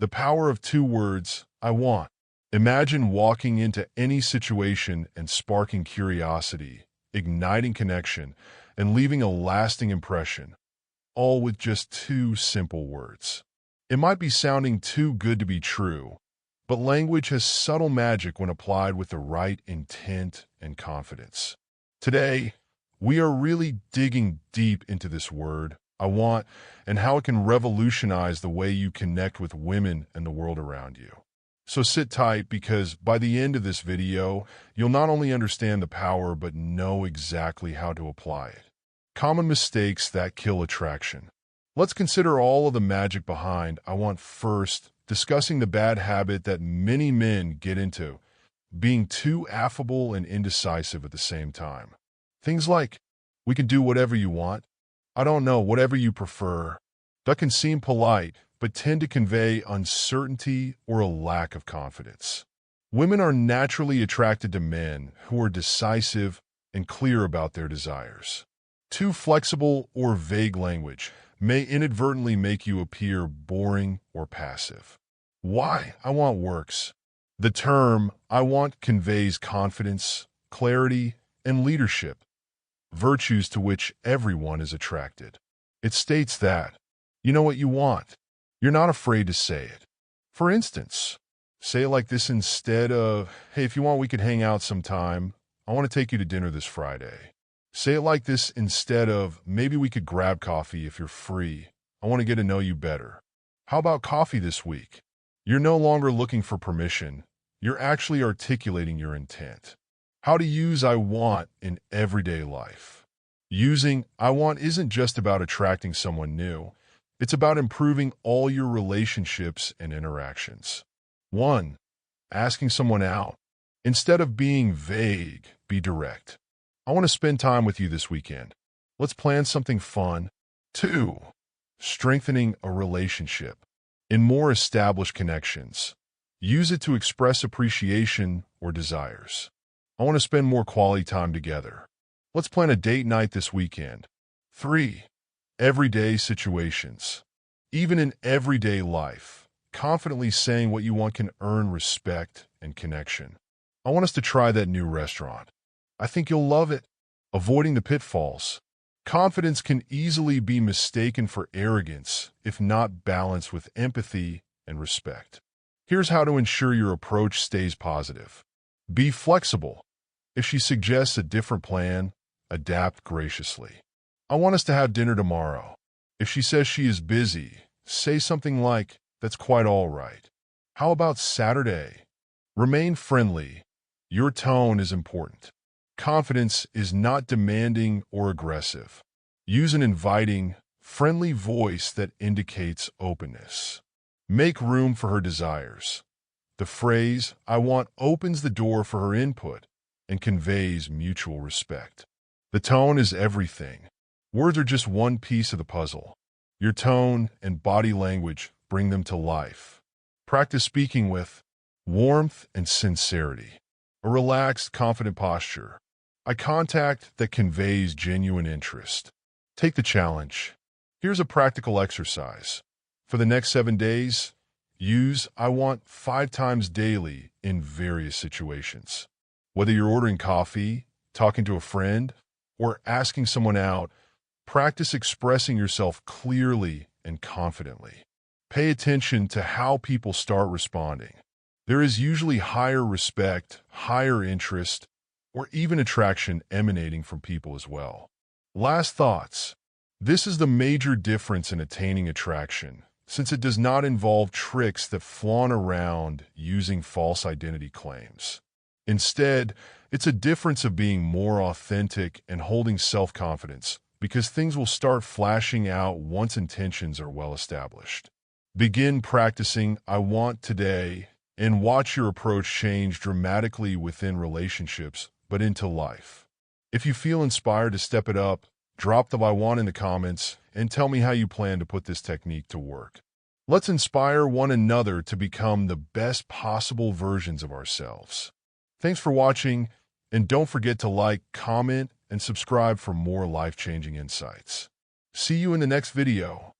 The power of two words, I want. Imagine walking into any situation and sparking curiosity, igniting connection, and leaving a lasting impression, all with just two simple words. It might be sounding too good to be true, but language has subtle magic when applied with the right intent and confidence. Today, we are really digging deep into this word, I want, and how it can revolutionize the way you connect with women and the world around you. So sit tight, because by the end of this video, you'll not only understand the power but know exactly how to apply it. Common mistakes that kill attraction. Let's consider all of the magic behind I want first, discussing the bad habit that many men get into, being too affable and indecisive at the same time. Things like, we can do whatever you want, I don't know, whatever you prefer. That can seem polite, but tend to convey uncertainty or a lack of confidence. Women are naturally attracted to men who are decisive and clear about their desires. Too flexible or vague language may inadvertently make you appear boring or passive. Why I want works. The term I want conveys confidence, clarity, and leadership, virtues to which everyone is attracted. It states that, you know what you want. You're not afraid to say it. For instance, say it like this instead of, hey, if you want, we could hang out sometime. I want to take you to dinner this Friday. Say it like this instead of, maybe we could grab coffee if you're free. I want to get to know you better. How about coffee this week? You're no longer looking for permission. You're actually articulating your intent. How to use I want in everyday life. Using I want isn't just about attracting someone new. It's about improving all your relationships and interactions. 1. Asking someone out. Instead of being vague, be direct. I want to spend time with you this weekend. Let's plan something fun. 2. Strengthening a relationship. In more established connections, use it to express appreciation or desires. I want to spend more quality time together. Let's plan a date night this weekend. 3. Everyday situations. Even in everyday life, confidently saying what you want can earn respect and connection. I want us to try that new restaurant. I think you'll love it. Avoiding the pitfalls. Confidence can easily be mistaken for arrogance if not balanced with empathy and respect. Here's how to ensure your approach stays positive. Be flexible. If she suggests a different plan, adapt graciously. I want us to have dinner tomorrow. If she says she is busy, say something like, that's quite all right. How about Saturday? Remain friendly. Your tone is important. Confidence is not demanding or aggressive. Use an inviting, friendly voice that indicates openness. Make room for her desires. The phrase, I want, opens the door for her input and conveys mutual respect. The tone is everything. Words are just one piece of the puzzle. Your tone and body language bring them to life. Practice speaking with warmth and sincerity. A relaxed, confident posture. Eye contact that conveys genuine interest. Take the challenge. Here's a practical exercise. For the next 7 days, use I want 5 times daily in various situations. Whether you're ordering coffee, talking to a friend, or asking someone out, practice expressing yourself clearly and confidently. Pay attention to how people start responding. There is usually higher respect, higher interest, or even attraction emanating from people as well. Last thoughts. This is the major difference in attaining attraction, since it does not involve tricks that flaunt around using false identity claims. Instead, it's a difference of being more authentic and holding self-confidence, because things will start flashing out once intentions are well established. Begin practicing I want today and watch your approach change dramatically within relationships, but into life. If you feel inspired to step it up, drop the I want in the comments and tell me how you plan to put this technique to work. Let's inspire one another to become the best possible versions of ourselves. Thanks for watching, and don't forget to like, comment, and subscribe for more life-changing insights. See you in the next video.